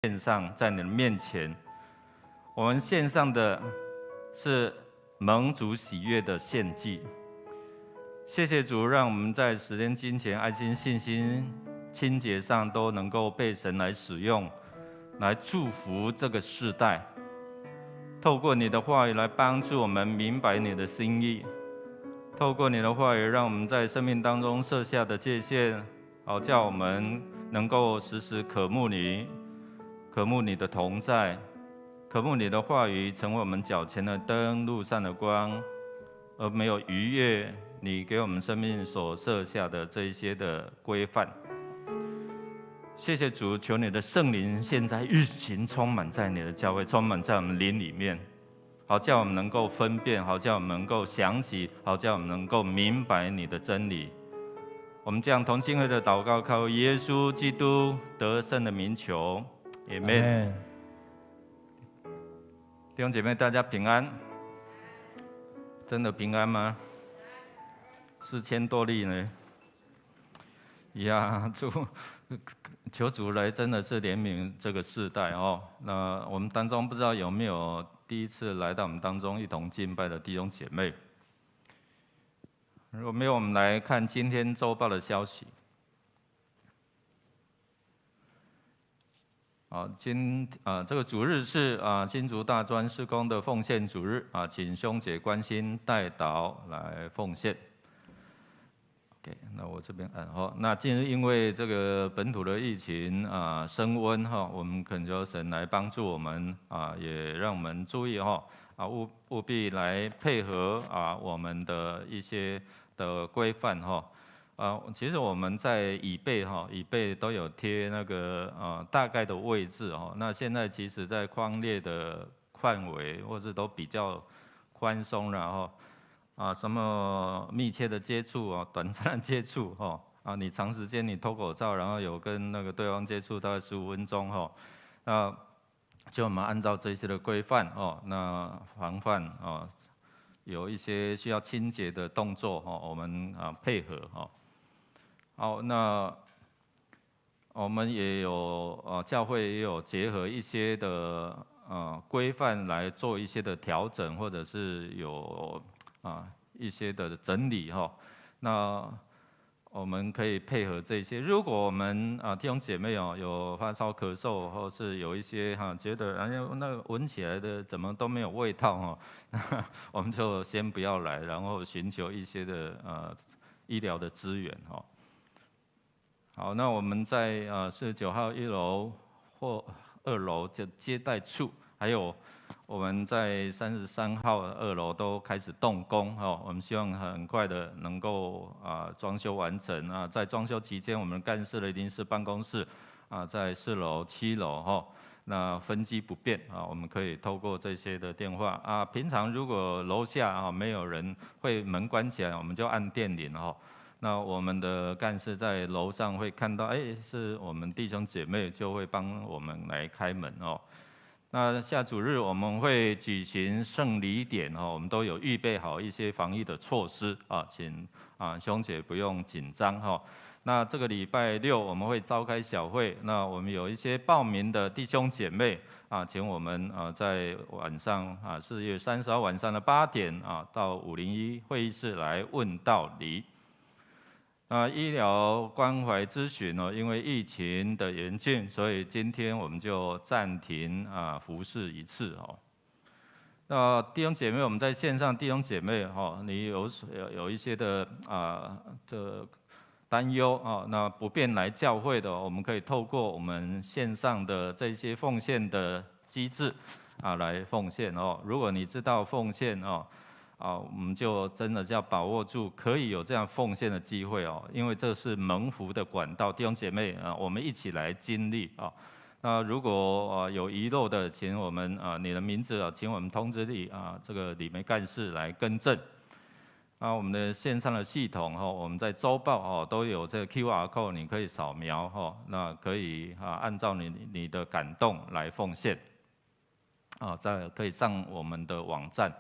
献上在你的面前，我们献上的是蒙主喜悦的献祭。谢谢主，让我们在时间、金钱、爱心、信心、清洁上都能够被神来使用，来祝福这个世代。透过你的话语来帮助我们明白你的心意，透过你的话语，让我们在生命当中设下的界限，好叫我们能够时时渴慕你。渴慕你的同在，渴慕你的话语成为我们脚前的灯，路上的光，而没有逾越你给我们生命所设下的这一些的规范。谢谢主，求你的圣灵现在运行，充满在你的教会，充满在我们灵里面，好叫我们能够分辨，好叫我们能够想起，好叫我们能够明白你的真理。我们这样同心合的祷告，靠耶稣基督得胜的名求。Amen。弟兄姐妹，大家平安，真的平安吗？4000多例呢？呀，求主来，真的是怜悯这个世代哦。那我们当中不知道有没有第一次来到我们当中一同敬拜的弟兄姐妹？如果没有，我们来看今天周报的消息。这个主日是新竹大专事工的奉献主日请兄姐关心代祷来奉献。OK， 那我这边那近日因为这个本土的疫情升温我们恳求神来帮助我们也让我们注意务必来配合我们的一些的规范其实我们在椅背都有贴那个大概的位置那现在其实在匡列的范围或是都比较宽松了什么密切的接触短暂的接触你长时间你脱口罩，然后有跟那个对方接触大概15分钟那就我们按照这些的规范那防范有一些需要清洁的动作我们配合好，那我们也有教会也有结合一些的规范来做一些的调整，或者是有一些的整理那我们可以配合这些。如果我们弟兄姐妹有发烧、咳嗽，或是有一些觉得那个闻起来的怎么都没有味道那我们就先不要来，然后寻求一些的医疗的资源好，那我们在49号1楼或2楼的接待处，还有我们在33号2楼都开始动工我们希望很快的能够装修完成在装修期间，我们干事的临时办公室在4楼、7楼那分机不变我们可以透过这些的电话平常如果楼下没有人会门关起来，我们就按电铃那我们的干事在楼上会看到，是我们弟兄姐妹，就会帮我们来开门那下主日我们会举行圣礼典我们都有预备好一些防疫的措施请兄姐不用紧张那这个礼拜6我们会召开小会，那我们有一些报名的弟兄姐妹请我们在晚上4月30号晚上的8点到501会议室来问道理。医疗关怀咨询因为疫情的严峻，所以今天我们就暂停服事一次那弟兄姐妹，我们在线上弟兄姐妹你有一些的担忧那不便来教会的，我们可以透过我们线上的这些奉献的机制来奉献如果你知道奉献我们就真的要把握住可以有这样奉献的机会因为这是蒙福的管道，弟兄姐妹我们一起来经历那如果有遗漏的，请我们你的名字请我们通知你这个李梅干事来更正我们的线上的系统我们在周报都有这个 QR code， 你可以扫描那可以按照你的感动来奉献再可以上我们的网站。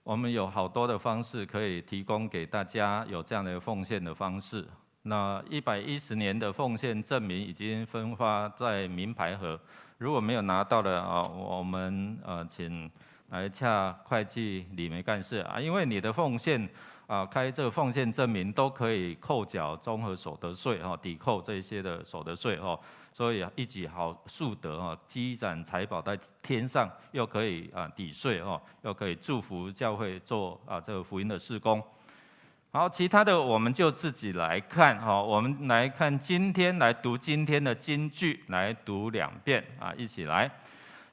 我们有好多的方式可以提供给大家有这样的奉献的方式那110年的奉献证明已经分发在名牌盒，如果没有拿到的啊，我们请来洽会计李梅干事啊，因为你的奉献啊，开这个奉献证明都可以扣缴综合所得税哈，抵扣这些的所得税哈，所以一举好数得哈，积攒财宝在天上，又可以抵税哈，又可以祝福教会做这个福音的事工。好，其他的我们就自己来看哈，我们来看来读今天的金句，来读2遍啊，一起来。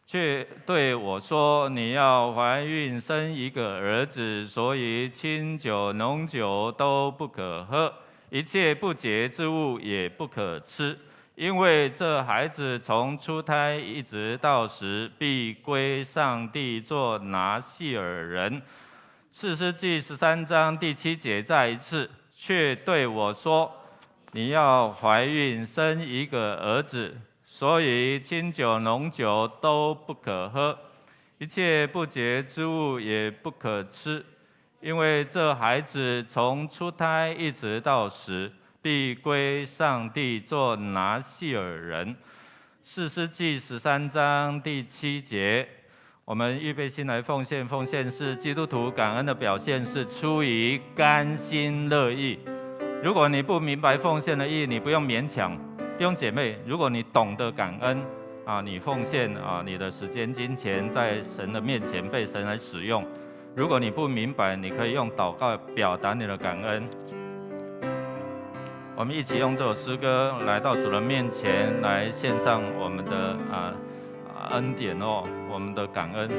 却对我说：“你要怀孕生一个儿子，所以清酒浓酒都不可喝，一切不洁之物也不可吃，因为这孩子从出胎一直到死，必归上帝做拿细耳人。”士师记13章第7节再一次，却对我说：“你要怀孕生一个儿子，所以清酒浓酒都不可喝，一切不洁之物也不可吃，因为这孩子从出胎一直到死，必归上帝做拿细耳人。”士师记13章第7节。我们预备心来奉献，奉献是基督徒感恩的表现，是出于甘心乐意。如果你不明白奉献的意义，你不用勉强。弟兄姐妹，如果你懂得感恩你奉献你的时间、金钱在神的面前被神来使用。如果你不明白，你可以用祷告表达你的感恩。我们一起用这首诗歌来到主的面前，来献上我们的恩典我们的感恩。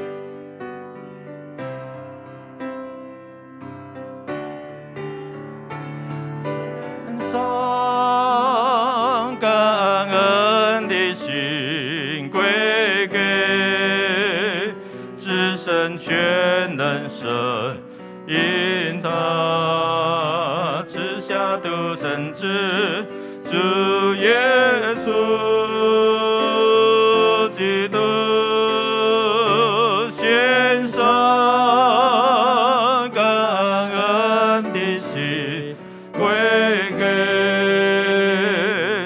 上感恩的心归给至神全能神，因他赐下独生子主耶稣。基督献上感恩的心，归给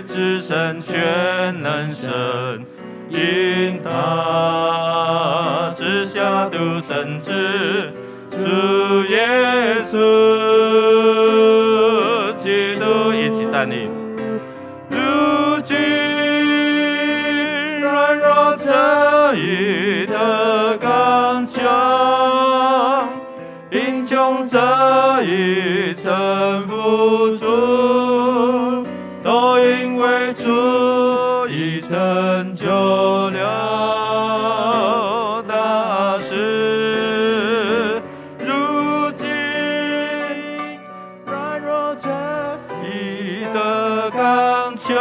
至神全能神，因他赐下独生子主耶稣。基督一起站立。如今这一的刚强，贫穷这一征服主，都因为主已成就了大事。如今软弱这一的刚强，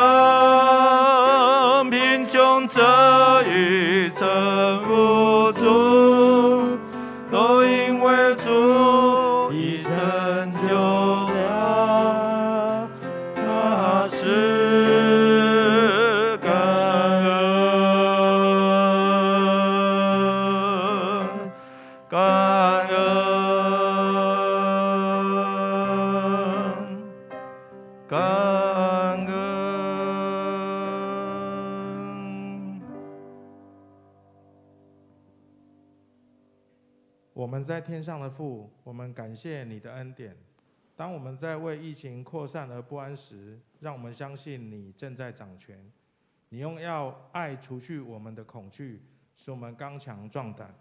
贫穷这一征服主，都因为主已成就了大事。感恩，感恩，感恩。我们在天上的父，我们感谢你的恩典。当我们在为疫情扩散而不安时，让我们相信你正在掌权。你用爱除去我们的恐惧，使我们刚强壮胆。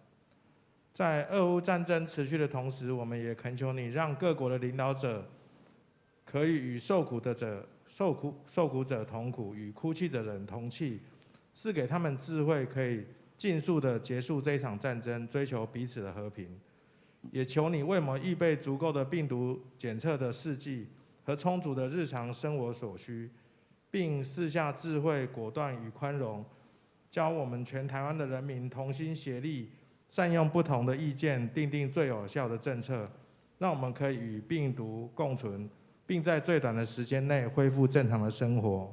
在俄乌战争持续的同时，我们也恳求你，让各国的领导者可以与受苦者同苦，与哭泣的人同泣，赐给他们智慧，可以尽速的结束这一场战争，追求彼此的和平。也求你为我们预备足够的病毒检测的试剂和充足的日常生活所需，并赐下智慧、果断与宽容，教我们全台湾的人民同心协力，善用不同的意见，订定最有效的政策，让我们可以与病毒共存，并在最短的时间内恢复正常的生活。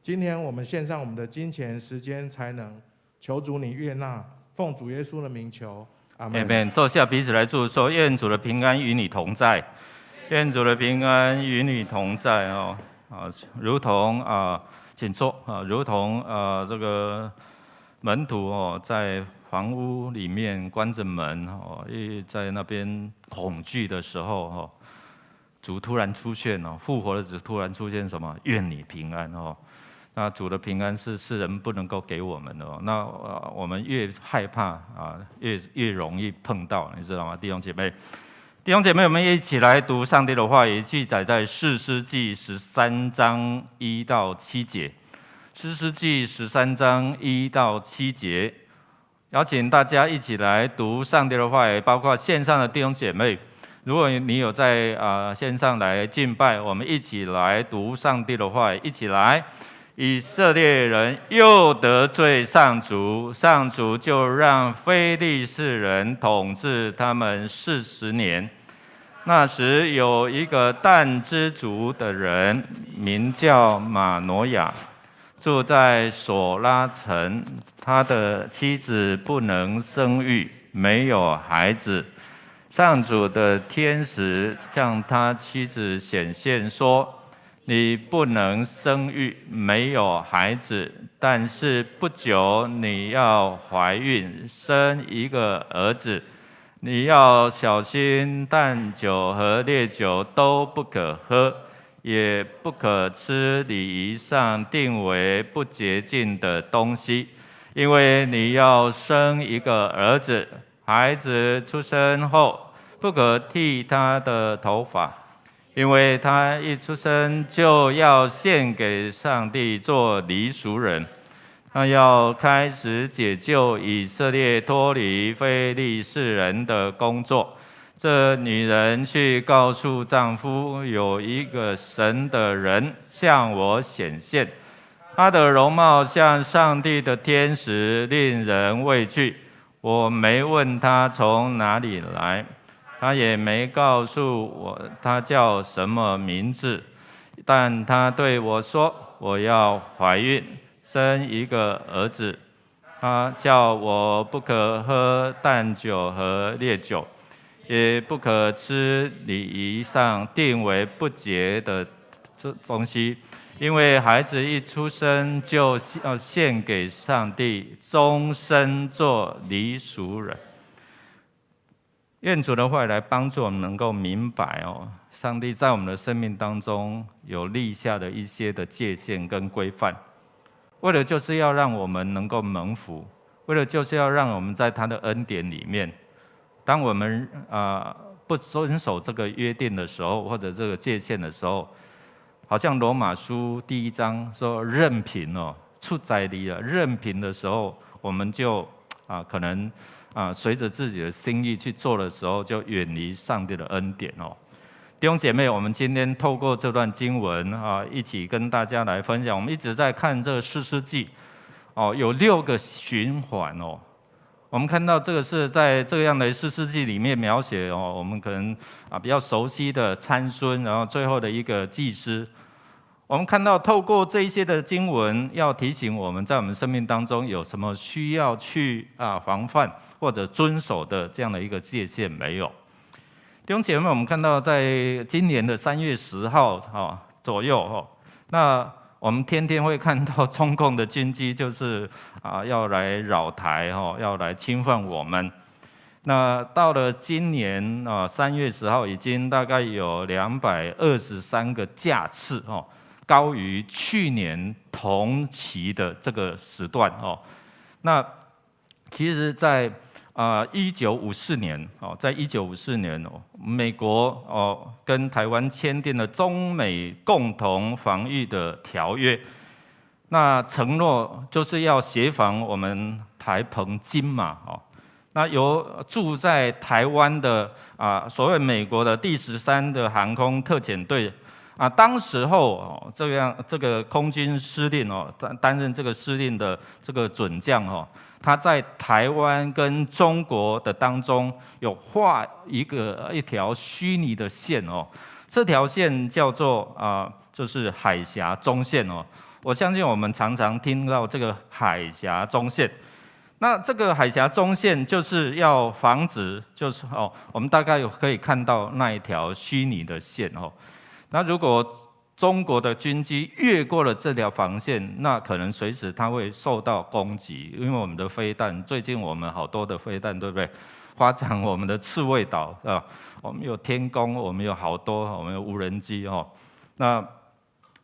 今天我们献上我们的金钱、时间、才能，求主你悦纳，奉主耶稣的名求，阿们。坐下，彼此来祝说，愿主的平安与你同在，愿主的平安与你同在哦。如同请坐如同这个门徒哦，在房屋里面关着门哦，在那边恐惧的时候哦，主突然出现哦，复活的主突然出现什么？愿你平安哦。那主的平安是世人不能够给我们的哦。那我们越害怕越容易碰到，你知道吗，弟兄姐妹？弟兄姐妹，我们一起来读上帝的话语，记载在士师记13章1到7节。士师记13章1到7节，邀请大家一起来读上帝的话语，包括线上的弟兄姐妹。如果你有在线上来敬拜，我们一起来读上帝的话语，一起来。以色列人又得罪上主，上主就让非利士人统治他们40年。那时有一个但支族的人，名叫马挪亚，住在索拉城。他的妻子不能生育，没有孩子。上主的天使向他妻子显现说：你不能生育，没有孩子，但是不久你要怀孕，生一个儿子。你要小心，淡酒和烈酒都不可喝，也不可吃礼仪上定为不洁净的东西，因为你要生一个儿子。孩子出生后，不可剃他的头发，因为他一出生就要献给上帝做离俗人。他要开始解救以色列脱离非利士人的工作。这女人去告诉丈夫，有一个神的人向我显现，他的容貌像上帝的天使，令人畏惧。我没问他从哪里来，他也没告诉我他叫什么名字，但他对我说，我要怀孕，生一个儿子。他叫我不可喝淡酒和烈酒，也不可吃礼仪上定为不洁的东西，因为孩子一出生就要献给上帝，终身做离俗人。愿主的话来帮助我们能够明白哦，上帝在我们的生命当中有立下的一些的界限跟规范，为了就是要让我们能够蒙福，为了就是要让我们在他的恩典里面，当我们不遵守这个约定的时候，或者这个界限的时候，好像罗马书1章说任凭出宰离了，任凭的时候，我们就可能随着自己的心意去做的时候，就远离上帝的恩典哦。弟兄姐妹，我们今天透过这段经文一起跟大家来分享。我们一直在看这个士师记有6个循环哦。我们看到这个是在这样的士师记里面描写我们可能比较熟悉的参孙，然后最后的一个祭司。我们看到透过这一些的经文，要提醒我们在我们生命当中有什么需要去防范或者遵守的这样的一个界限没有？弟兄姐妹，我们看到在今年的3月10号左右那我们天天会看到中共的军机就是要来扰台要来侵犯我们。那到了今年3月10号，已经大概有223个架次高于去年同期的这个时段那其实在1954年在1954年美国跟台湾签订了中美共同防御的条约，那承诺就是要协防我们台澎金马那由驻在台湾的所谓美国的第13的航空特遣队当时候这个空军司令担任这个司令的这个准将他在台湾跟中国的当中有画一条虚拟的线这条线叫做就是海峡中线我相信我们常常听到这个海峡中线。那这个海峡中线就是要防止，就是我们大概可以看到那一条虚拟的线那如果中国的军机越过了这条防线，那可能随时它会受到攻击，因为我们的飞弹，最近我们好多的飞弹，对不对？发展我们的刺猬岛我们有天宫，我们有好多，我们有无人机那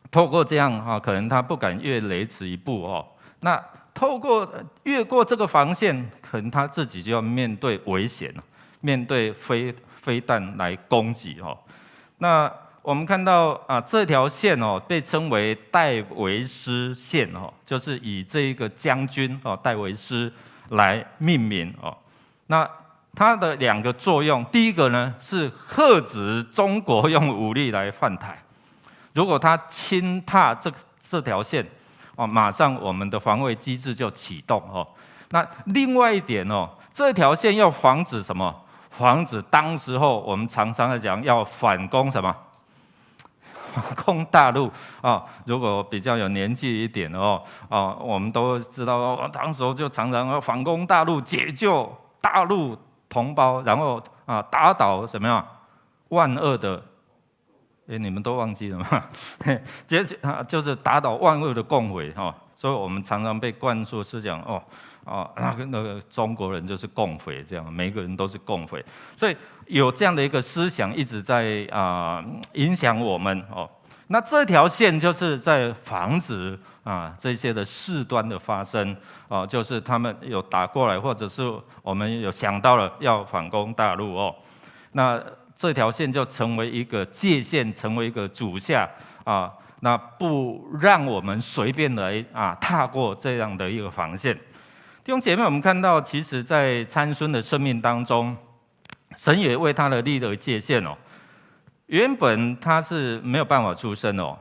透过这样可能它不敢越雷池一步那透过越过这个防线，可能它自己就要面对危险，面对飞弹来攻击那我们看到这条线被称为戴维斯线就是以这一个将军戴维斯来命名那它的2个作用，第一个呢是遏止中国用武力来犯台，如果他侵踏这条线马上我们的防卫机制就启动那另外一点这条线要防止什么？防止当时候我们常常在讲要反攻什么？反攻大陆如果比较有年纪一点我们都知道当时候就常常要反攻大陆，解救大陆同胞，然后打倒什么样万恶的，你们都忘记了吗？就是打倒万恶的共匪所以我们常常被灌输是讲那个中国人就是共匪，这样每一个人都是共匪，所以有这样的一个思想一直在影响我们那这条线就是在防止这些的事端的发生就是他们有打过来，或者是我们有想到了要反攻大陆那这条线就成为一个界限，成为一个主下那不让我们随便来踏过这样的一个防线。弟兄姐妹，我们看到，其实在参孙的生命当中，神也为他的立了界限原本他是没有办法出生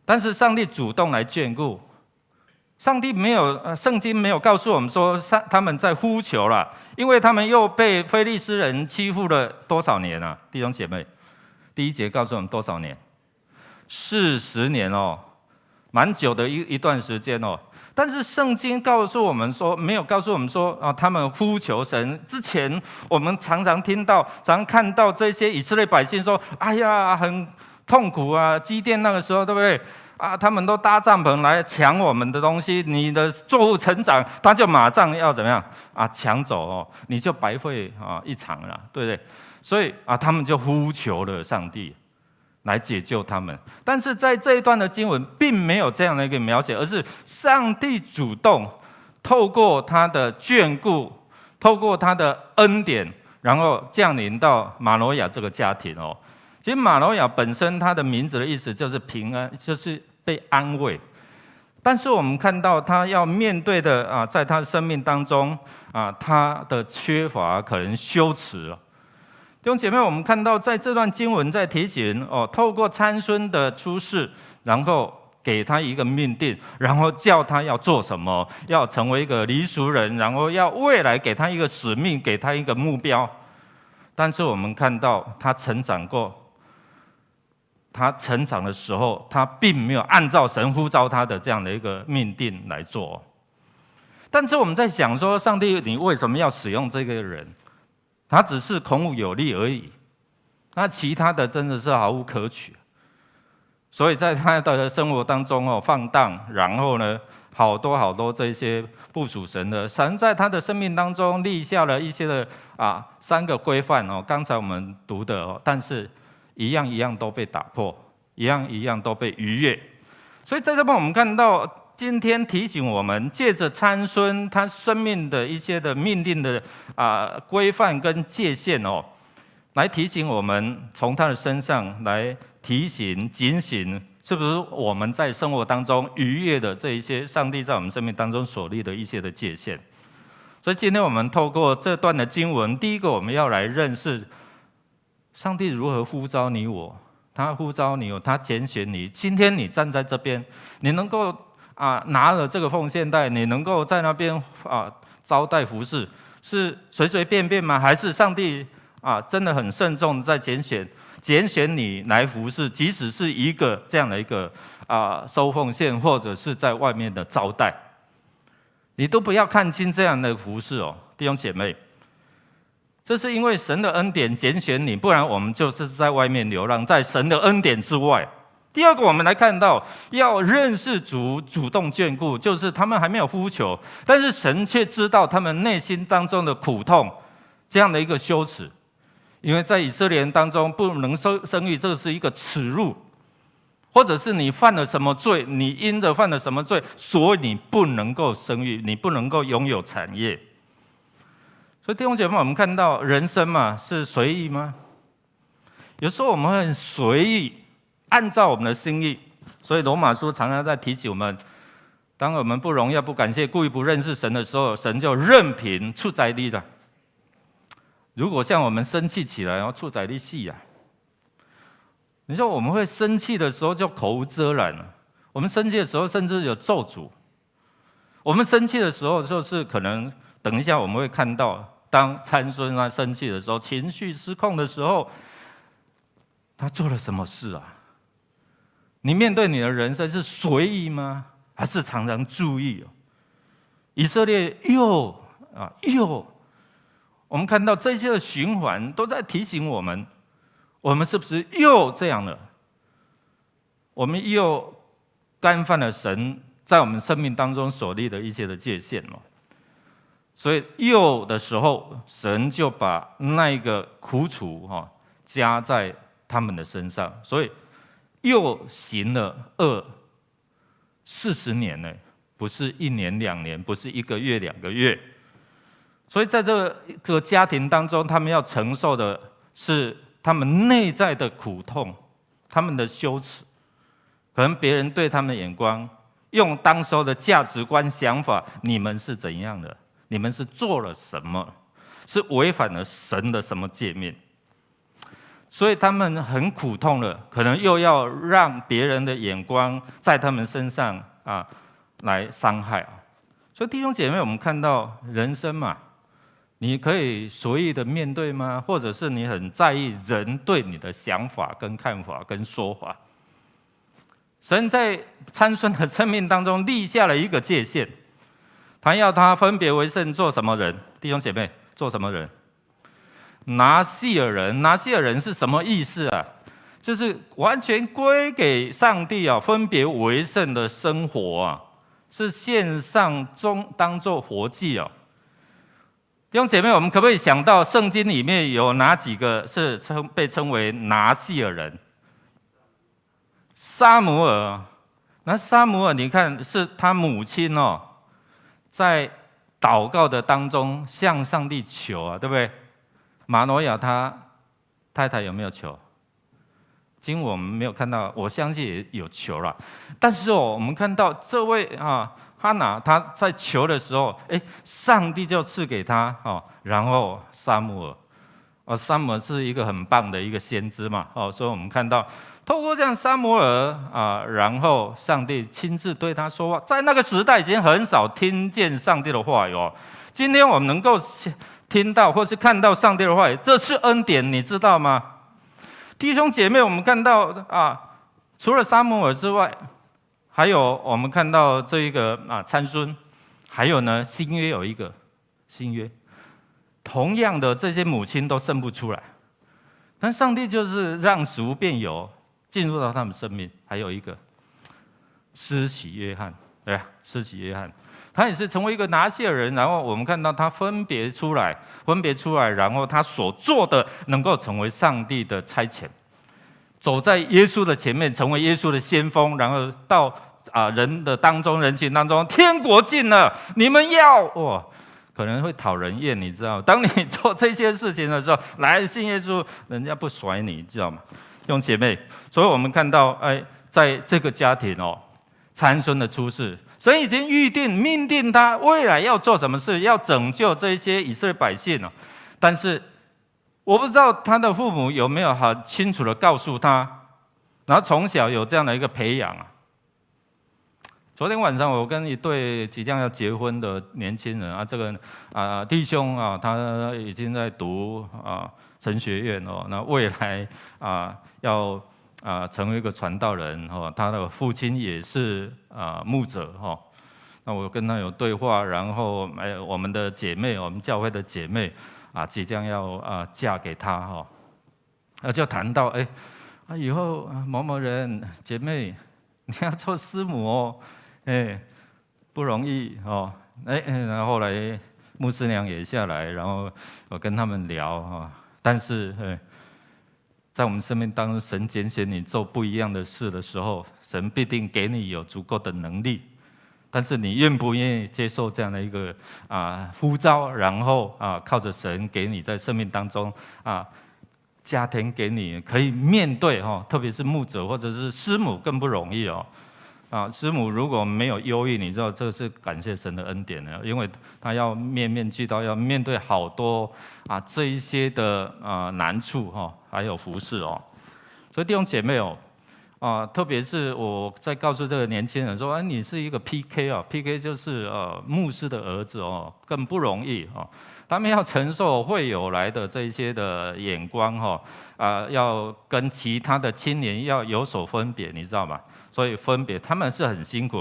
但是上帝主动来眷顾。上帝没有，圣经没有告诉我们说他们在呼求了，因为他们又被非利士人欺负了多少年啊？弟兄姐妹，第1节告诉我们多少年？40年蛮久的一段时间但是圣经告诉我们说，没有告诉我们说他们呼求神之前，我们常常听到、常常看到这些以色列百姓说：“哎呀，很痛苦啊！基甸那个时候，对不对？他们都搭帐篷来抢我们的东西，你的作物成长，他就马上要怎么样抢走你就白费一场了，对不对？所以他们就呼求了上帝来解救他们，但是在这一段的经文并没有这样的一个描写，而是上帝主动透过他的眷顾，透过他的恩典，然后降临到马诺亚这个家庭其实马诺亚本身他的名字的意思就是平安，就是被安慰。但是我们看到他要面对的在他的生命当中他的缺乏可能羞耻了。弟兄姐妹，我们看到在这段经文在提醒透过参孙的出世，然后给他一个命定，然后叫他要做什么，要成为一个黎俗人，然后要未来给他一个使命，给他一个目标。但是我们看到他成长过，他成长的时候，他并没有按照神呼召他的这样的一个命定来做。但是我们在想说，上帝，你为什么要使用这个人？他只是孔武有力而已，那其他的真的是毫无可取。所以在他的生活当中放荡，然后呢，好多这些不属神的，神在他的生命当中立下了一些的3个规范刚才我们读的但是一样都被打破，一样都被逾越。所以在这边我们看到，今天提醒我们，借着参孙他生命的一些的命定的规范跟界限来提醒我们，从他的身上来提醒警醒，是不是我们在生活当中逾越的这一些上帝在我们生命当中所立的一些的界限。所以今天我们透过这段的经文，第一个我们要来认识上帝如何呼召你我，他呼召你他拣选你，今天你站在这边，你能够拿了这个奉献袋，你能够在那边招待服侍，是随随便便吗？还是上帝真的很慎重在拣选你来服侍，即使是一个这样的一个收奉献，或者是在外面的招待。你都不要看轻这样的服事哦，弟兄姐妹。这是因为神的恩典拣选你，不然我们就是在外面流浪，在神的恩典之外。第二个，我们来看到要认识主，主动眷顾，就是他们还没有呼求，但是神却知道他们内心当中的苦痛，这样的一个羞耻。因为在以色列人当中，不能生育，这是一个耻辱，或者是你犯了什么罪，你因着犯了什么罪，所以你不能够生育，你不能够拥有产业。所以弟兄姐妹，我们看到人生嘛，是随意吗？有时候我们会很随意，按照我们的心意。所以罗马书常常在提醒我们，当我们不荣耀、不感谢、故意不认识神的时候，神就任凭出宰你了。如果像我们生气起来，出宰你死啊！你说我们会生气的时候就口无遮拦了，我们生气的时候甚至有咒诅。我们生气的时候，就是可能等一下我们会看到。当参孙他生气的时候，情绪失控的时候，他做了什么事啊？你面对你的人生是随意吗？还是常常注意？以色列又，我们看到这些的循环都在提醒我们，我们是不是又这样了？我们又干犯了神在我们生命当中所立的一些的界限了。所以又的时候，神就把那一个苦楚加在他们的身上，所以又行了恶40年呢，不是1年2年，不是1个月2个月。所以在这个家庭当中，他们要承受的是他们内在的苦痛，他们的羞耻，可能别人对他们的眼光，用当时候的价值观想法，你们是怎样的？你们是做了什么？是违反了神的什么诫命？所以他们很苦痛了，可能又要让别人的眼光在他们身上来伤害。所以弟兄姐妹，我们看到人生嘛，你可以随意的面对吗？或者是你很在意人对你的想法、跟看法、跟说法？神在参孙的生命当中立下了一个界限。他要他分别为圣，做什么人？弟兄姐妹，做什么人？拿细尔人。拿细尔人是什么意思啊？就是完全归给上帝分别为圣的生活是献上当作活祭弟兄姐妹，我们可不可以想到圣经里面有哪几个是被称为拿细尔人？撒母耳。那撒母耳，你看是他母亲在祷告的当中向上帝求对不对？马诺亚他太太有没有求？经我们没有看到，我相信也有求了。但是我们看到这位哈拿他在求的时候，上帝就赐给他然后撒母耳，撒母耳是一个很棒的一个先知嘛所以我们看到。透过这样撒母耳然后上帝亲自对他说话，在那个时代已经很少听见上帝的话语今天我们能够听到或是看到上帝的话语，这是恩典，你知道吗？弟兄姐妹，我们看到除了撒母耳之外，还有我们看到这一个参孙，还有呢新约有一个新约，同样的这些母亲都生不出来，但上帝就是让使无变有。进入到他们生命。还有一个施洗约翰，对吧？施洗约翰，他也是成为一个拿细尔人，然后我们看到他分别出来，然后他所做的能够成为上帝的差遣，走在耶稣的前面，成为耶稣的先锋，然后到人的当中，人群当中，天国近了，你们要可能会讨人厌，你知道？当你做这些事情的时候，来信耶稣，人家不甩你，知道吗？弟兄姐妹，所以我们看到，在这个家庭参孙的出世，神已经预定、命定他未来要做什么事，要拯救这些以色列百姓但是我不知道他的父母有没有很清楚的告诉他，然后从小有这样的一个培养昨天晚上我跟一对即将要结婚的年轻人这个弟兄他已经在读神学院那未来要成为一个传道人他的父亲也是牧者那我跟他有对话，然后我们的姐妹，我们教会的姐妹即将要嫁给他哈，那就谈到以后某某人姐妹你要做师母哦，不容易哦，然后后来牧师娘也下来，然后我跟他们聊哈，但是在我们生命当中，神拣选你做不一样的事的时候，神必定给你有足够的能力。但是你愿不愿意接受这样的一个呼召，然后靠着神给你在生命当中加添给你可以面对特别是牧者或者是师母更不容易师母如果没有忧郁，你知道这是感谢神的恩典的，因为他要面面俱到，要面对好多这一些的难处还有服事所以弟兄姐妹特别是我在告诉这个年轻人说，你是一个 PK 就是牧师的儿子更不容易他们要承受会有来的这一些的眼光要跟其他的青年要有所分别，你知道吗？所以分别他们是很辛苦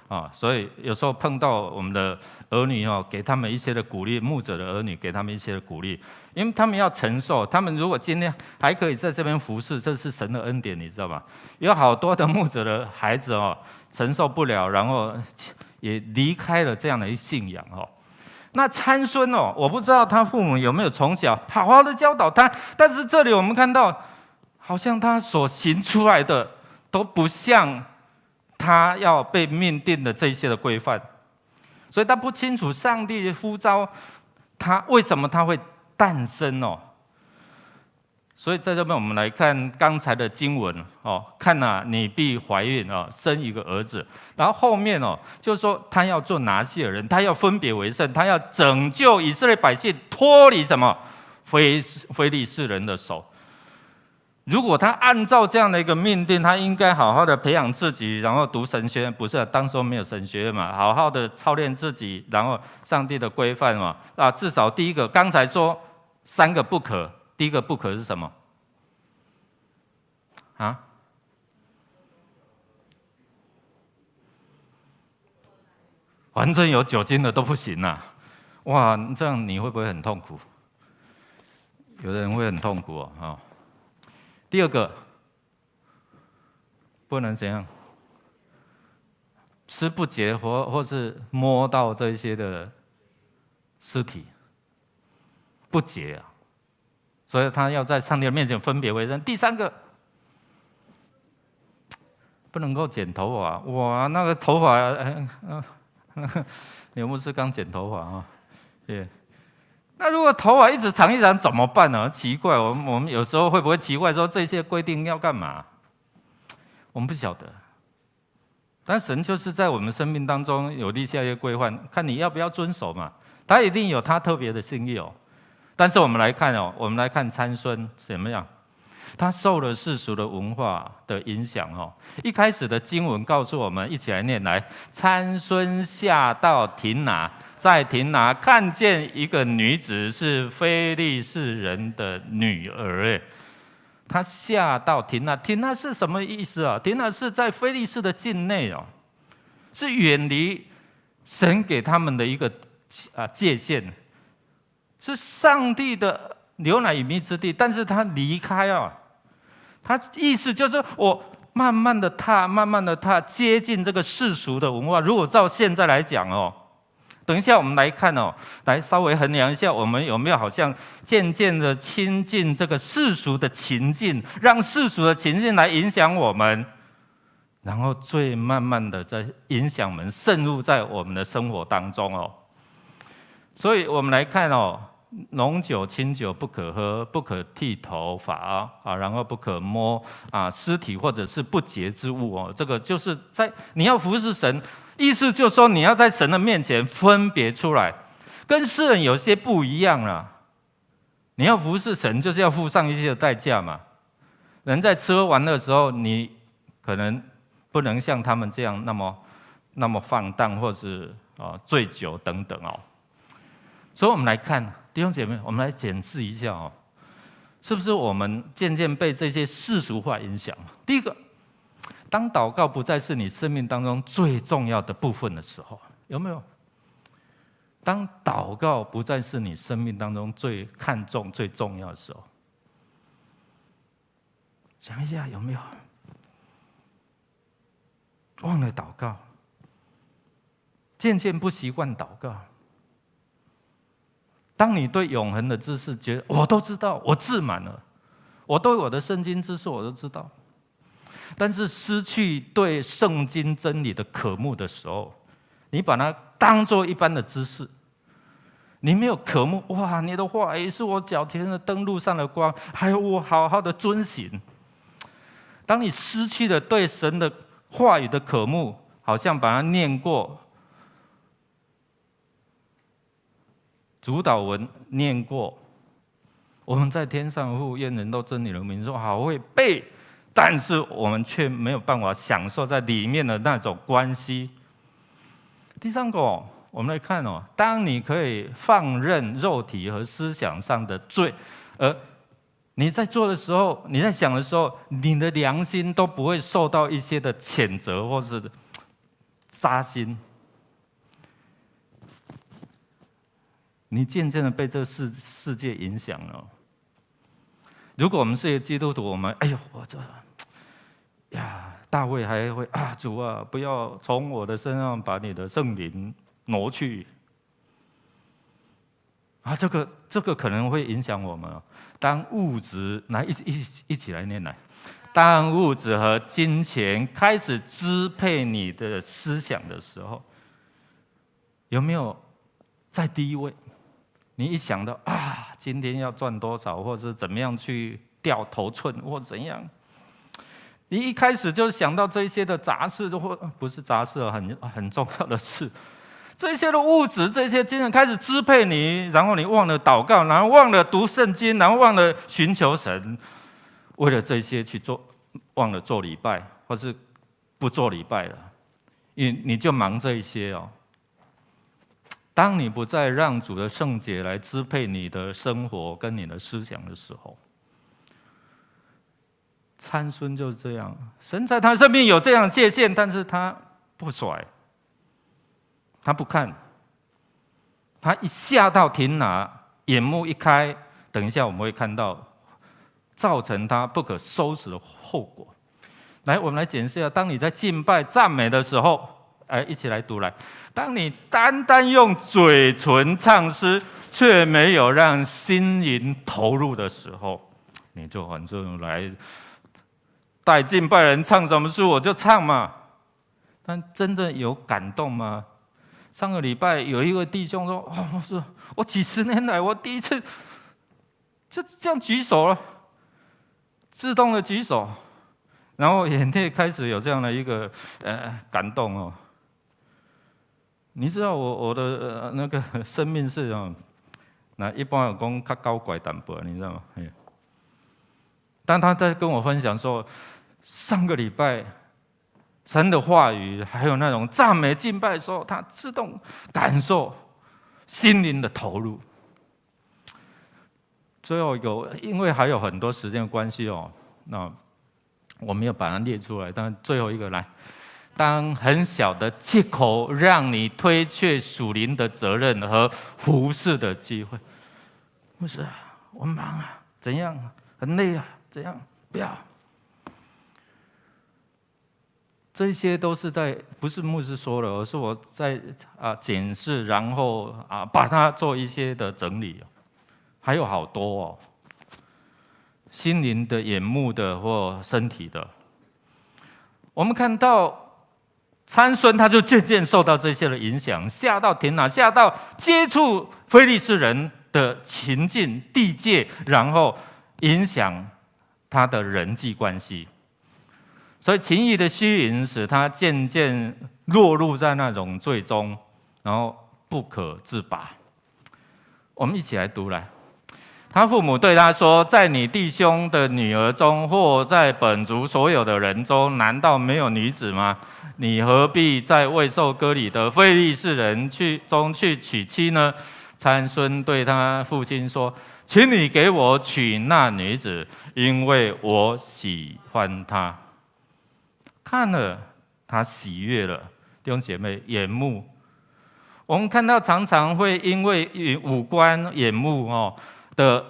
的所以有时候碰到我们的儿女给他们一些的鼓励，牧者的儿女给他们一些的鼓励，因为他们要承受，他们如果今天还可以在这边服侍，这是神的恩典，你知道吗？有好多的牧者的孩子承受不了，然后也离开了这样的一信仰那参孙我不知道他父母有没有从小好好的教导他，但是这里我们看到，好像他所行出来的都不像他要被命定的这些的规范，所以他不清楚上帝呼召他为什么他会诞生所以在这边我们来看刚才的经文看你必怀孕生一个儿子，然后后面就是说他要做拿细耳人，他要分别为圣，他要拯救以色列百姓脱离什么非利士人的手。如果他按照这样的一个命定，他应该好好的培养自己，然后读神学院，不是当时没有神学院嘛，好好的操练自己，然后上帝的规范嘛至少第一个，刚才说3个不可，第一个不可是什么反正有酒精的都不行哇，这样你会不会很痛苦？有的人会很痛苦第二个，不能怎样吃不洁或是摸到这些的尸体，不洁所以他要在上帝的面前分别为圣。第3个，不能够剪头发，哇，那个头发，刘牧师刚剪头发那如果头发一直长怎么办呢？奇怪，我们有时候会不会奇怪说这些规定要干嘛？我们不晓得，但神就是在我们生命当中有立下一些规范，看你要不要遵守嘛。他一定有他特别的心意但是我们来看参孙怎么样？他受了世俗的文化的影响一开始的经文告诉我们，一起来念来：参孙下到亭拿，在亭拿看见一个女子是非利士人的女儿。他下到亭拿，亭拿是什么意思亭拿是在非利士的境内是远离神给他们的一个界限，是上帝的牛奶与蜜之地，但是他离开他意思就是我慢慢的踏，接近这个世俗的文化。如果照现在来讲等一下我们来看来稍微衡量一下，我们有没有好像渐渐的亲近这个世俗的情境，让世俗的情境来影响我们，然后最慢慢的在影响我们，渗入在我们的生活当中所以我们来看浓酒清酒不可喝，不可剃头发然后不可摸尸体或者是不洁之物这个就是在你要服侍神，意思就是说你要在神的面前分别出来，跟世人有些不一样了。你要服侍神，就是要付上一些的代价嘛。人在吃喝玩乐的时候，你可能不能像他们这样那么放荡，或是醉酒等等所以我们来看弟兄姐妹，我们来检视一下是不是我们渐渐被这些世俗化影响？第一个，当祷告不再是你生命当中最重要的部分的时候，有没有？当祷告不再是你生命当中最看重、最重要的时候，想一下有没有忘了祷告，渐渐不习惯祷告。当你对永恒的知识觉得我都知道，我自满了，我对我的圣经知识我都知道，但是失去对圣经真理的渴慕的时候，你把它当作一般的知识，你没有渴慕，哇，你的话语是我脚前的灯，路上的光，还有我好好的遵行。当你失去了对神的话语的渴慕，好像把它念过，主祷文念过，我们在天上父，愿人都尊你的名，说好会背，但是我们却没有办法享受在里面的那种关系。第三个，我们来看当你可以放任肉体和思想上的罪，而你在做的时候，你在想的时候，你的良心都不会受到一些的谴责或是扎心。你渐渐的被这个世界影响了。如果我们是一个基督徒，我们大卫还会主啊，不要从我的身上把你的圣灵挪去。这个可能会影响我们。当物质来一起来念来，当物质和金钱开始支配你的思想的时候，有没有在第一位？你一想到今天要赚多少，或是怎么样去掉头寸，或怎样，你一开始就想到这些的杂事，或不是杂事，很重要的事。这些的物质，这些金钱开始支配你，然后你忘了祷告，然后忘了读圣经，然后忘了寻求神，为了这些去做，忘了做礼拜，或是不做礼拜了，你就忙这一些当你不再让主的圣洁来支配你的生活跟你的思想的时候，参孙就是这样。神在他生命有这样的界限，但是他不甩，他不看，他一下到亭拿，眼目一开，等一下我们会看到，造成他不可收拾的后果。来，我们来检视一下，当你在敬拜赞美的时候，一起来读来。当你单单用嘴唇唱诗，却没有让心灵投入的时候，你就反正来带敬拜人唱什么诗我就唱嘛。但真正有感动吗？上个礼拜有一位弟兄说：“我几十年来我第一次就这样举手了，自动的举手，然后眼泪开始有这样的一个感动你知道我的那个生命是那一般有讲较高拐淡薄，你知道吗？当他在跟我分享说，上个礼拜神的话语还有那种赞美敬拜的时候，他自动感受心灵的投入。最后因为还有很多时间的关系那我没有把它列出来，但最后一个来。当很小的借口让你推却属灵的责任和服事的机会，牧师我忙怎样很累怎样不要，这些都是不是牧师说的，而是我在检视，然后把它做一些的整理，还有好多心灵的、眼目的或身体的，我们看到。参孙他就渐渐受到这些的影响，下到亭拿，下到接触非利士人的情境地界，然后影响他的人际关系。所以情欲的吸引使他渐渐落入在那种罪中，然后不可自拔。我们一起来读来。他父母对他说：“在你弟兄的女儿中，或在本族所有的人中，难道没有女子吗？你何必在未受割礼的非利士人中去娶妻呢？”参孙对他父亲说：“请你给我娶那女子，因为我喜欢她。”看了他喜悦了，弟兄姐妹，眼目我们看到常常会因为五官眼目的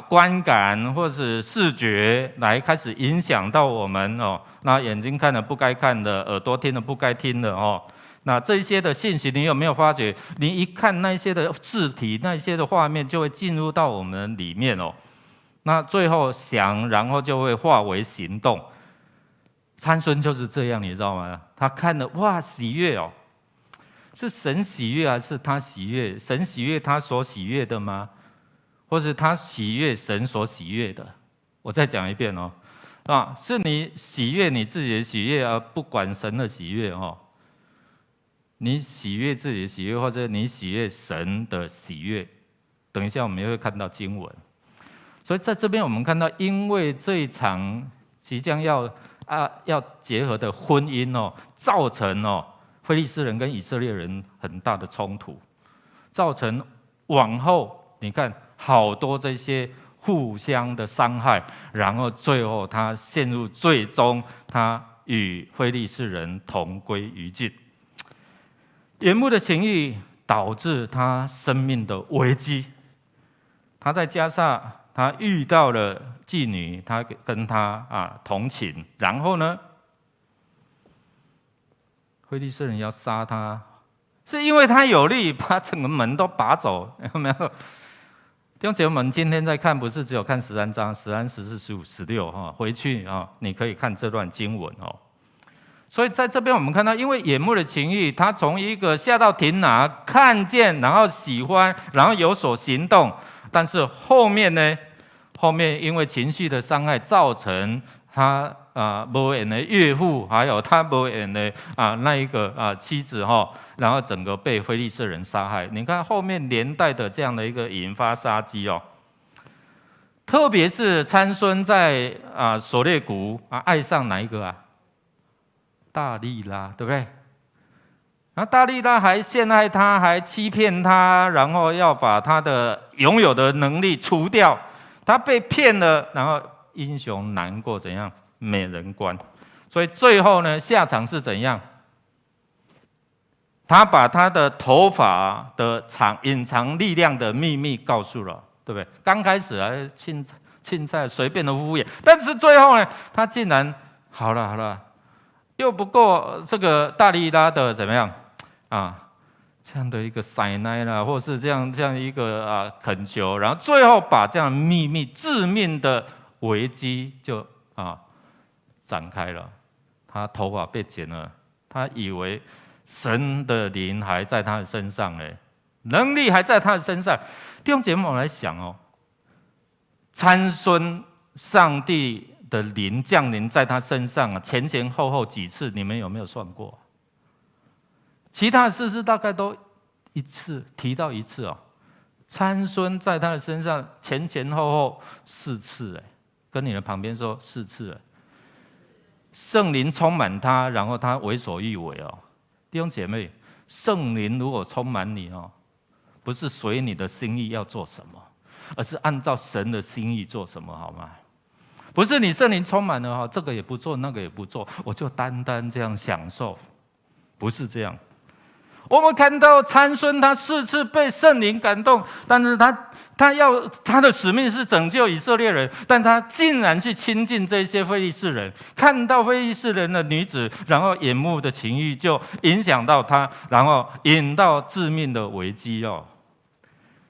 观感或是视觉来开始影响到我们那眼睛看了不该看的，耳朵听了不该听的那这些的信息，你有没有发觉？你一看那些的字体、那些的画面，就会进入到我们里面那最后想，然后就会化为行动。参孙就是这样，你知道吗？他看了哇，喜悦是神喜悦还是他喜悦？神喜悦他所喜悦的吗？或是他喜悦神所喜悦的？我再讲一遍是你喜悦你自己的喜悦，而不管神的喜悦你喜悦自己的喜悦，或者你喜悦神的喜悦。等一下我们也会看到经文。所以在这边我们看到，因为这一场即将要结合的婚姻造成非利士人跟以色列人很大的冲突，造成往后你看好多这些互相的伤害，然后最后他陷入最终他与非利士人同归于尽。眼目的情欲导致他生命的危机，他在加萨他遇到了妓女，他跟他同寝，然后呢，非利士人要杀他，是因为他有力把整个门都拔走，有没有？弟兄姐妹们，今天在看不是只有看13章13、14、15、16回去你可以看这段经文所以在这边我们看到，因为眼目的情欲，他从一个下到亭拿，看见，然后喜欢，然后有所行动，但是后面呢？后面因为情绪的伤害，造成他无缘的岳父，还有他无缘的那一个妻子然后整个被非利士人杀害。你看后面连带的这样的一个引发杀机特别是参孙在索列谷爱上哪一个大利拉，对不对？然后大利拉还陷害他，还欺骗他，然后要把他的拥有的能力除掉。他被骗了，然后英雄难过怎样？美人关。所以最后呢，下场是怎样？他把他的头发的隐藏力量的秘密告诉了，对不对？刚开始青菜随便的敷衍，但是最后呢，他竟然好了。又不过这个大利拉的怎么样这样的一个塞奶啦，或是这样一个恳求，然后最后把这样的秘密致命的危机就展开了。他头发被剪了，他以为神的灵还在他的身上能力还在他的身上。弟兄姐妹，我来想参孙上帝的灵降临在他身上前后几次，你们有没有算过？其他的事是大概都一次提到一次参孙在他的身上前后4次跟你的旁边说4次圣灵充满他，然后他为所欲为弟兄姐妹，圣灵如果充满你不是随你的心意要做什么，而是按照神的心意做什么，好吗？不是你圣灵充满了这个也不做那个也不做，我就单单这样享受，不是这样。我们看到参孙他4次被圣灵感动，但是他的使命是拯救以色列人，但他竟然去亲近这些非利士人，看到非利士人的女子，然后眼目的情欲就影响到他，然后引到致命的危机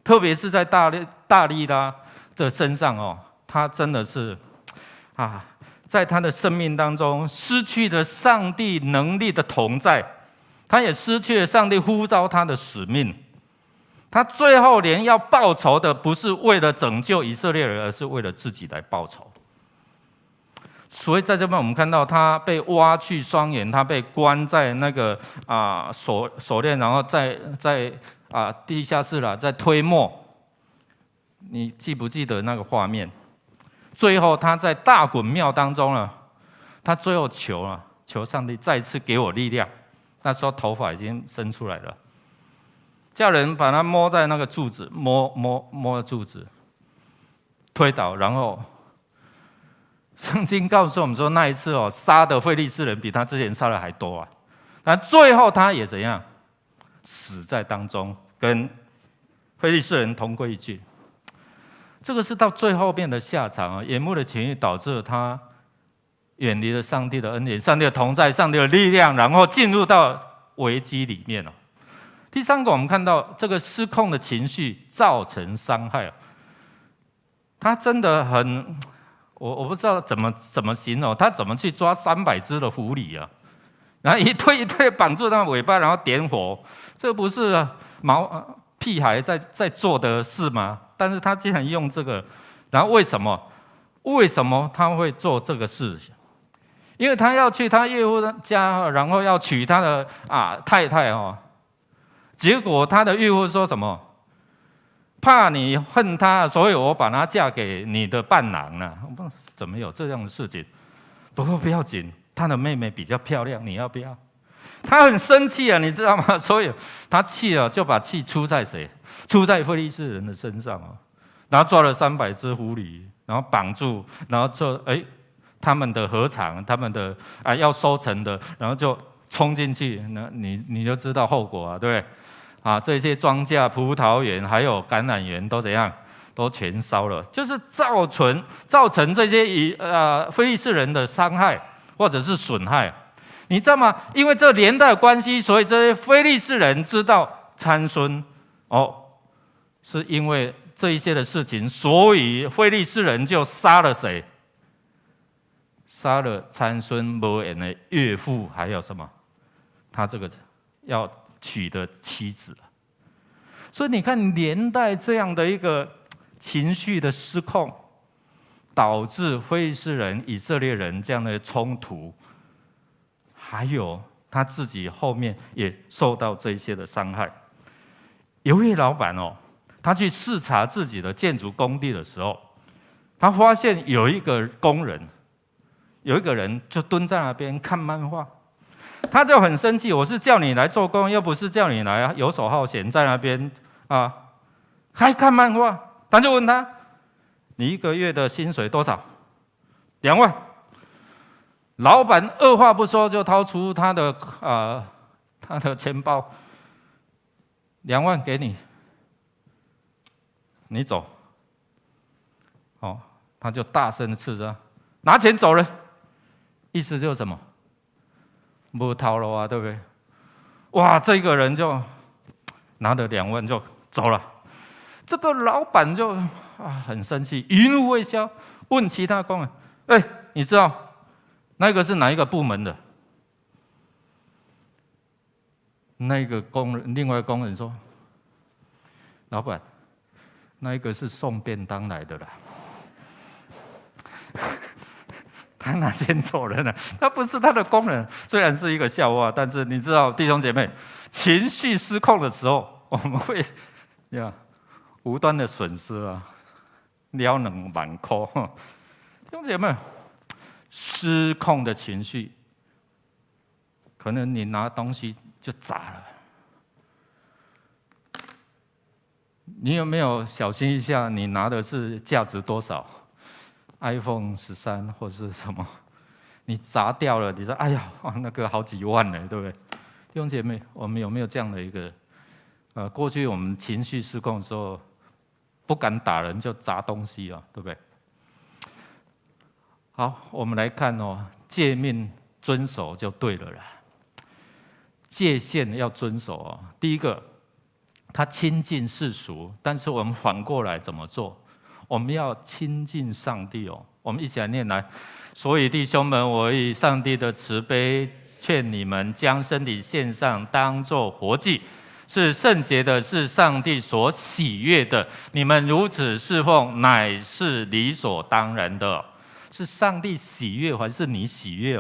特别是在大利拉的身上他真的是在他的生命当中失去了上帝能力的同在，他也失去了上帝呼召他的使命。他最后连要报仇的不是为了拯救以色列人，而是为了自己来报仇。所以在这边我们看到他被挖去双眼，他被关在那个锁链，然后在地下室在推磨。你记不记得那个画面？最后他在大衮庙当中他最后求上帝再次给我力量。那时候头发已经生出来了，叫人把他摸在那个柱子，摸柱子，推倒，然后圣经告诉我们说，那一次杀的非利士人比他之前杀的还多但最后他也怎样？死在当中，跟非利士人同归于尽。这个是到最后面的下场啊！眼目的情欲导致他远离了上帝的恩典、上帝的同在、上帝的力量，然后进入到危机里面了。第三个，我们看到这个失控的情绪造成伤害，他真的很，我不知道怎么形容，他怎么去抓300只的狐狸啊？然后一对一对绑住它的尾巴，然后点火，这不是屁孩在做的事吗？但是他竟然用这个，然后为什么他会做这个事情？因为他要去他岳父的家，然后要娶他的太太哦。结果他的岳父说什么？怕你恨他，所以我把她嫁给你的伴郎了。怎么有这样的事情？不过不要紧，他的妹妹比较漂亮，你要不要？他很生气啊，你知道吗？所以他气了，就把气出在谁？出在非利士人的身上啊。然后抓了300只狐狸，然后绑住，然后就他们的禾场，他们的要收成的，然后就冲进去，那你就知道后果啊，对不对？这些庄稼、葡萄园还有橄榄园都怎样？都全烧了，就是造成这些非利士人的伤害或者是损害。你知道吗？因为这连带的关系，所以这些非利士人知道参孙是因为这一些的事情，所以非利士人就杀了谁？杀了参孙摩尔的岳父，还有什么？他这个要娶的妻子。所以你看，连带这样的一个情绪的失控，导致非利士人、以色列人这样的冲突。还有他自己后面也受到这些的伤害。有一位老板他去视察自己的建筑工地的时候，他发现有一个人就蹲在那边看漫画，他就很生气，我是叫你来做工，又不是叫你来游手好闲在那边还看漫画。他就问他，你1个月的薪水多少？2万。老板二话不说就掏出他的钱包，2万给你，你走。他就大声的斥责，拿钱走人，意思就是什么？没掏了啊，对不对？哇，这个人就拿了2万就走了。这个老板就很生气，余怒未消，问其他工人，你知道那个是哪一个部门的？那个另外工人说：“老板，那一个是送便当来的啦。”他拿钱走人了，他不是他的工人。虽然是一个笑话，但是你知道，弟兄姐妹，情绪失控的时候，我们会无端的损失了2万块。弟兄姐妹。失控的情绪，可能你拿东西就砸了。你有没有小心一下？你拿的是价值多少 ？iPhone 13或是什么？你砸掉了，你说哎呀，那个好几万呢，对不对？弟兄姐妹，我们有没有这样的一个？过去我们情绪失控的时候，不敢打人就砸东西啊，对不对？好，我们来看诫命遵守就对了啦。界限要遵守第一个，他亲近世俗，但是我们反过来怎么做？我们要亲近上帝我们一起来念来。所以弟兄们，我以上帝的慈悲劝你们，将身体献上，当作活祭，是圣洁的，是上帝所喜悦的。你们如此侍奉，乃是理所当然的。是上帝喜悦还是你喜悦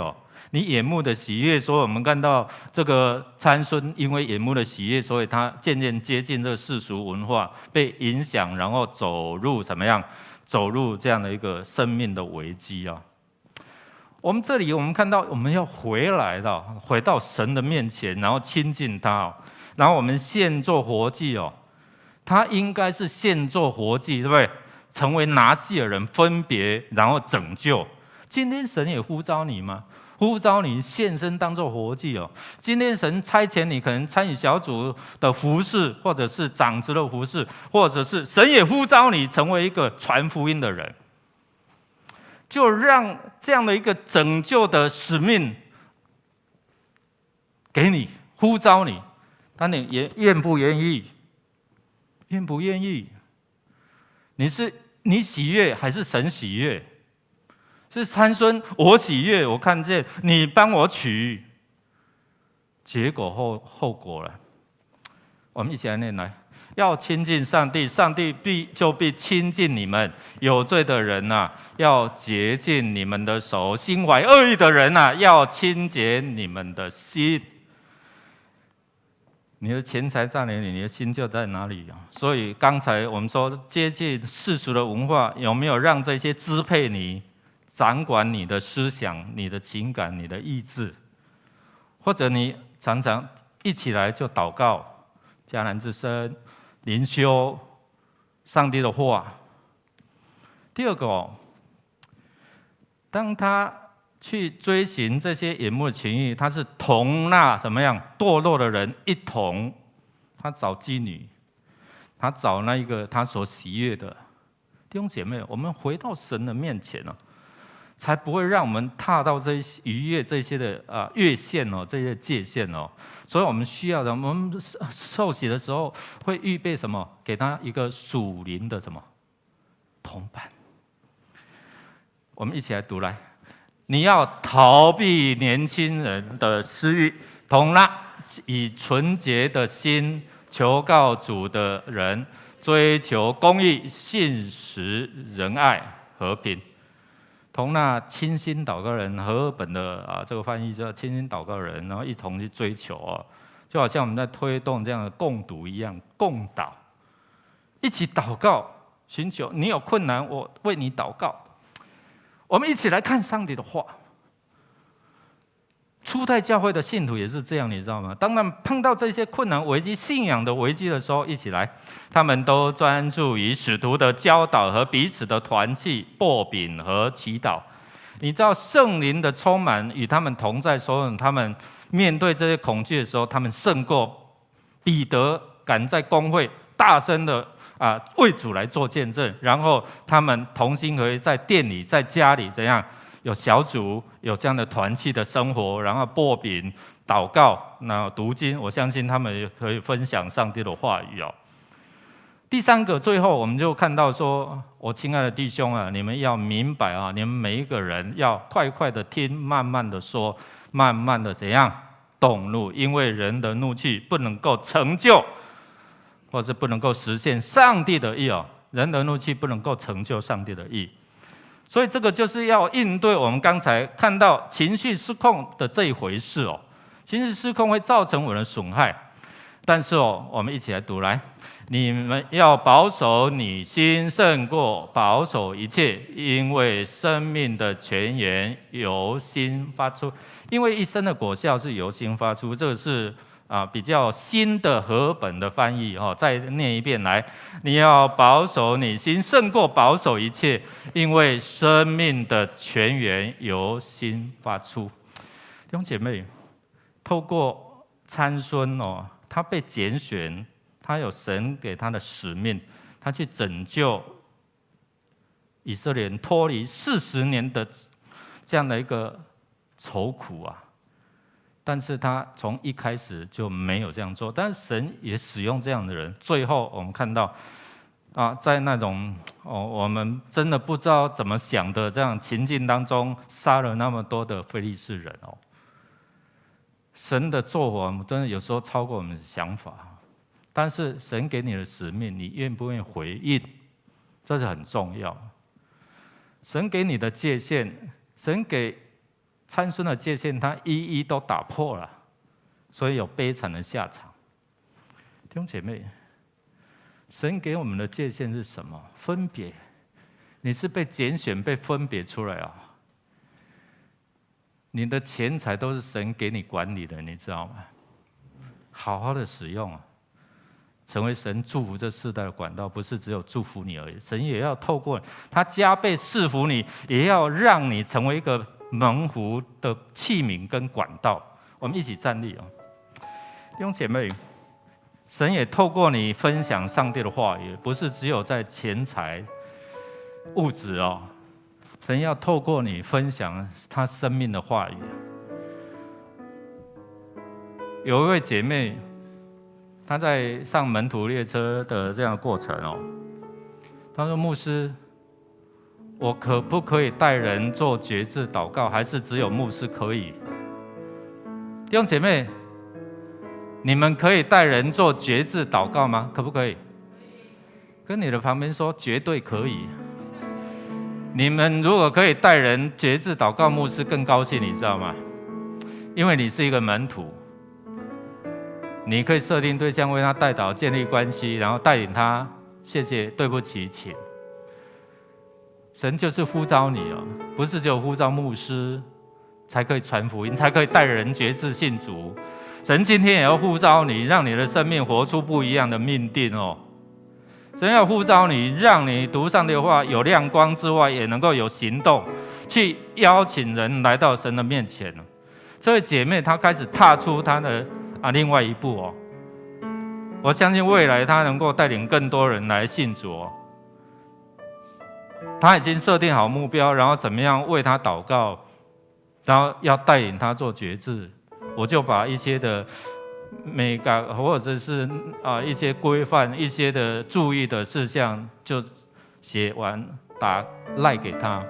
你眼目的喜悦，所以我们看到这个参孙，因为眼目的喜悦，所以他渐渐接近这个世俗文化，被影响，然后走入怎么样？走入这样的一个生命的危机我们这里我们看到，我们要回到神的面前，然后亲近他然后我们献作活祭他应该是献作活祭，对不对？成为拿细耳人，分别然后拯救。今天神也呼召你吗？呼召你献身当作活祭哦。今天神差遣你，可能参与小组的服事，或者是长子的服事，或者是神也呼召你成为一个传福音的人，就让这样的一个拯救的使命给你，呼召你，但你也愿不愿意？愿不愿意？你喜悦还是神喜悦？是参孙我喜悦，我看见你帮我取，结果后果了。我们一起来念来，要亲近上帝，上帝必亲近你们。有罪的人啊，要洁净你们的手；心怀恶意的人啊，要清洁你们的心。你的钱财在哪里，你的心就在哪里。所以刚才我们说，接近世俗的文化，有没有让这些支配你、掌管你的思想、你的情感、你的意志？或者你常常一起来就祷告、迦南之声、灵修、上帝的话。第二个当他去追寻这些眼目的情欲，他是同那怎么样堕落的人一同，他找妓女，他找那一个他所喜悦的。弟兄姐妹，我们回到神的面前才不会让我们踏到这些逾越这些的越线这些界限所以我们需要的，我们受洗的时候会预备什么？给他一个属灵的什么同伴。我们一起来读来。你要逃避年轻人的私欲，同那以纯洁的心求告主的人，追求公义、信实、仁爱、和平。同那清心祷告人，和合本的这个翻译叫清心祷告人，然后一同去追求就好像我们在推动这样的共读一样，共祷，一起祷告，寻求。你有困难，我为你祷告。我们一起来看上帝的话。初代教会的信徒也是这样，你知道吗？当他们碰到这些困难危机、信仰的危机的时候，一起来，他们都专注于使徒的教导和彼此的团契、擘饼和祈祷。你知道圣灵的充满与他们同在，所以他们面对这些恐惧的时候，他们胜过彼得敢在公会大声的为主来做见证，然后他们同心合意在店里、在家里怎样有小组，有这样的团契的生活，然后擘饼、祷告、读经，我相信他们也可以分享上帝的话语第三个，最后我们就看到说，我亲爱的弟兄你们要明白你们每一个人要快快的听，慢慢的说，慢慢的怎样动怒，因为人的怒气不能够成就，或是不能够实现上帝的意人的怒气不能够成就上帝的意。所以这个就是要应对我们刚才看到情绪失控的这一回事情绪失控会造成我们的损害，但是我们一起来读来，你们要保守你心胜过保守一切，因为生命的泉源由心发出。因为一生的果效是由心发出，这个是比较新的和本的翻译再念一遍来，你要保守你心胜过保守一切，因为生命的泉源由心发出。弟兄姐妹，透过参孙他被拣选，他有神给他的使命，他去拯救以色列人脱离40年的这样的一个愁苦但是他从一开始就没有这样做，但是神也使用这样的人。最后我们看到在那种我们真的不知道怎么想的这样情境当中，杀了那么多的非利士人神的做法真的有时候超过我们的想法，但是神给你的使命，你愿不愿意回应，这是很重要。神给你的界限，神给参孙的界限，他一一都打破了，所以有悲惨的下场。弟兄姐妹，神给我们的界限是什么？分别，你是被拣选、被分别出来你的钱财都是神给你管理的，你知道吗？好好的使用成为神祝福这世代的管道，不是只有祝福你而已，神也要透过他加倍赐福你，也要让你成为一个蒙福的器皿跟管道。我们一起站立啊！弟兄姐妹，神也透过你分享上帝的话语，不是只有在钱财、物质哦，神要透过你分享他生命的话语。有一位姐妹，她在上门徒列车的这样的过程哦，她说：“牧师，我可不可以带人做决志祷告，还是只有牧师可以？”弟兄姐妹，你们可以带人做决志祷告吗？可不可以？跟你的旁边说，绝对可以。你们如果可以带人决志祷告，牧师更高兴，你知道吗？因为你是一个门徒，你可以设定对象，为他代祷，建立关系，然后带领他，谢谢，对不起，请。神就是呼召你哦，不是只有呼召牧师才可以传福音，才可以带人决志信主。神今天也要呼召你，让你的生命活出不一样的命定哦。神要呼召你，让你读上帝的话有亮光之外，也能够有行动，去邀请人来到神的面前。这位姐妹她开始踏出她的另外一步哦。我相信未来她能够带领更多人来信主哦。她已经设定好目标，然后怎么样为她祷告，然后要带领她做决志。我就把一些的美感，或者是一些规范、一些的注意的事项，就写完打赖给他。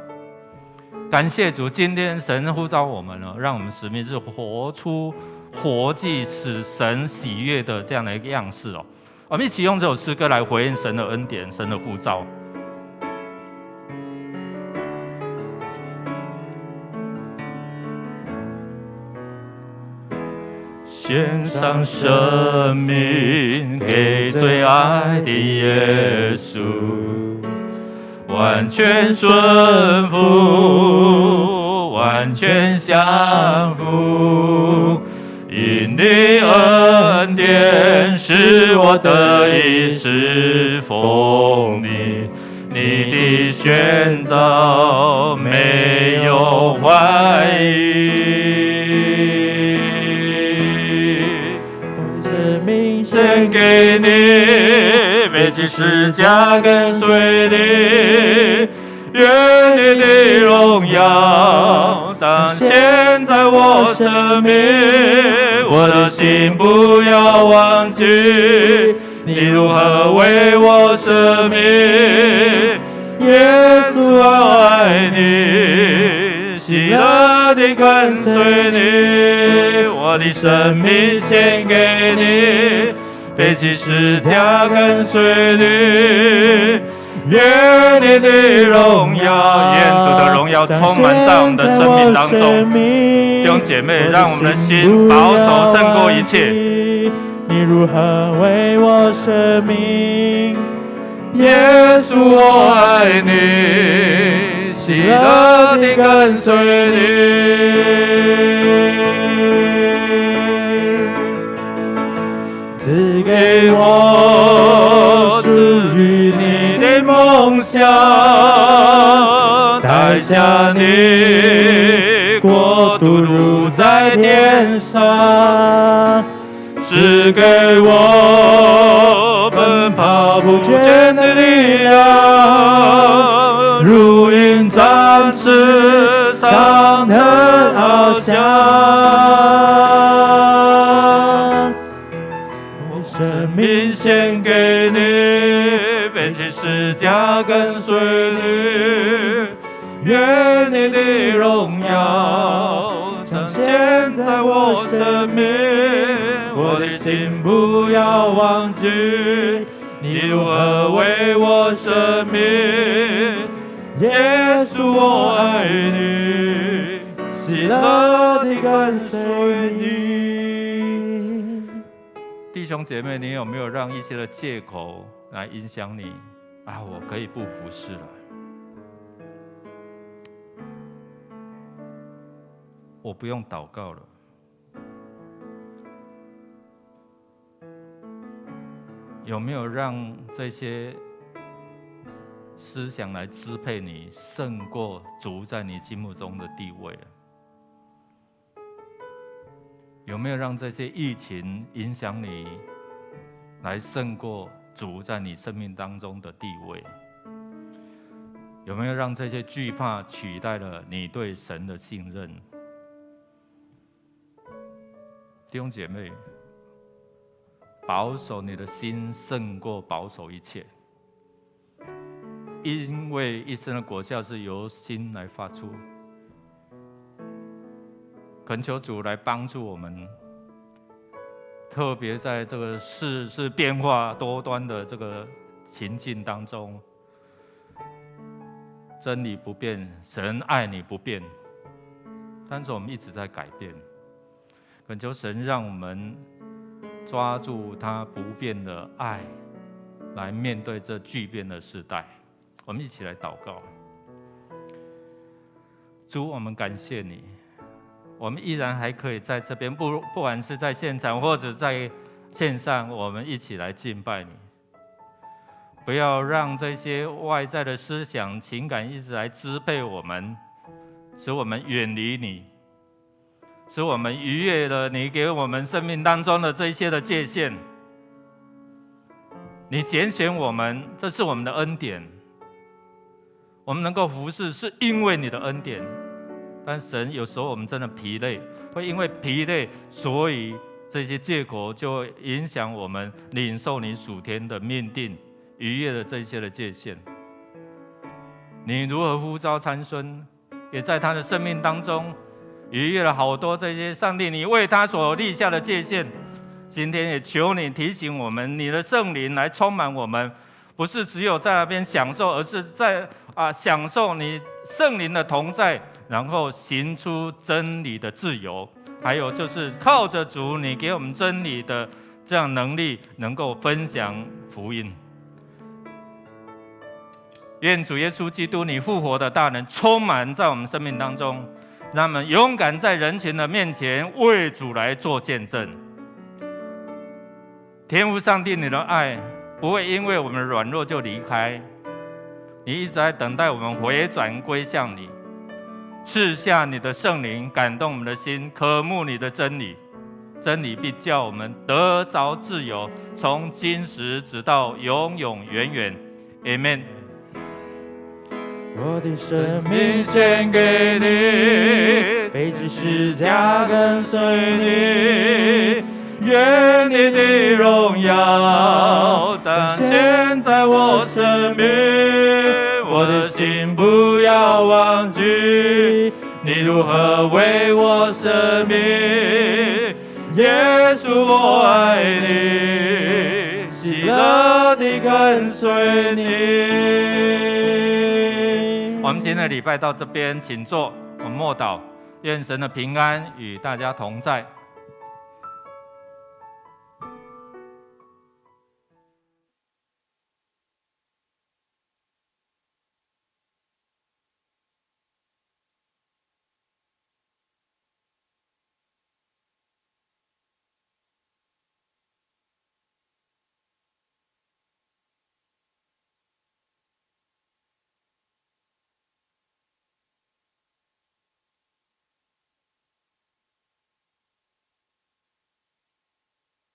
感谢主，今天神呼召我们了，让我们使命是活出活祭，使神喜悦的这样的一个样式哦。我们一起用这首诗歌来回应神的恩典、神的呼召。献上生命给最爱的耶稣，完全顺服，完全降服。因你恩典使我得以侍奉你，你的选择没有怀疑。献给你，背起十架跟随你，愿你的荣耀彰显在我生命。我的心不要忘记，你如何为我舍命。耶稣我爱你，喜乐地跟随你，我的生命献给你，背起十架跟随你，愿你的荣耀，愿主的荣耀充满在我们的生命当中。弟兄姐妹，让我们的心保守胜过一切。你如何为我舍命？耶稣我爱你，喜乐地跟随你。赐给我属于你的梦想，带下你国度如在天上，赐给我奔跑不倦的力量，如鹰展翅上腾翱翔。生命献给你，背起十架跟随你，愿你的荣耀彰显在我生命。我的心不要忘记，你如何为我舍命。耶稣我爱你，喜乐地跟随你。弟兄姐妹，你有没有让一些的借口来影响你？我可以不服侍了，我不用祷告了。有没有让这些思想来支配你，胜过主在你心目中的地位？有没有让这些疫情影响你，来胜过主在你生命当中的地位？有没有让这些惧怕取代了你对神的信任？弟兄姐妹，保守你的心胜过保守一切，因为一生的果效是由心来发出。恳求主来帮助我们，特别在这个世事变化多端的这个情境当中，真理不变，神爱你不变，但是我们一直在改变。恳求神让我们抓住他不变的爱，来面对这巨变的时代。我们一起来祷告。主，我们感谢你，我们依然还可以在这边，不管是在现场或者在线上，我们一起来敬拜你。不要让这些外在的思想、情感一直来支配我们，使我们远离你，使我们逾越了你给我们生命当中的这些的界限。你拣选我们，这是我们的恩典。我们能够服侍，是因为你的恩典。但神，有时候我们真的疲累，会因为疲累，所以这些借口就会影响我们领受你属天的命定，逾越了这些的界限。你如何呼召参孙，也在他的生命当中逾越了好多这些上帝你为他所立下的界限。今天也求你提醒我们，你的圣灵来充满我们，不是只有在那边享受，而是在享受你圣灵的同在，然后行出真理的自由。还有就是靠着主你给我们真理的这样能力，能够分享福音。愿主耶稣基督你复活的大能充满在我们生命当中，让我们勇敢在人群的面前为主来做见证。天父上帝，你的爱不会因为我们软弱就离开，你一直在等待我们回转归向你，赐下你的圣灵，感动我们的心，渴慕你的真理，真理必叫我们得着自由，从今时直到永永远远。Amen。我的生命献给你，背起十架跟随你，愿你的荣耀展现在我生命。我的心不要忘记，你如何为我生命。耶稣我爱你，喜乐地跟随你。我们今天的礼拜到这边，请坐。我们默祷，愿神的平安与大家同在。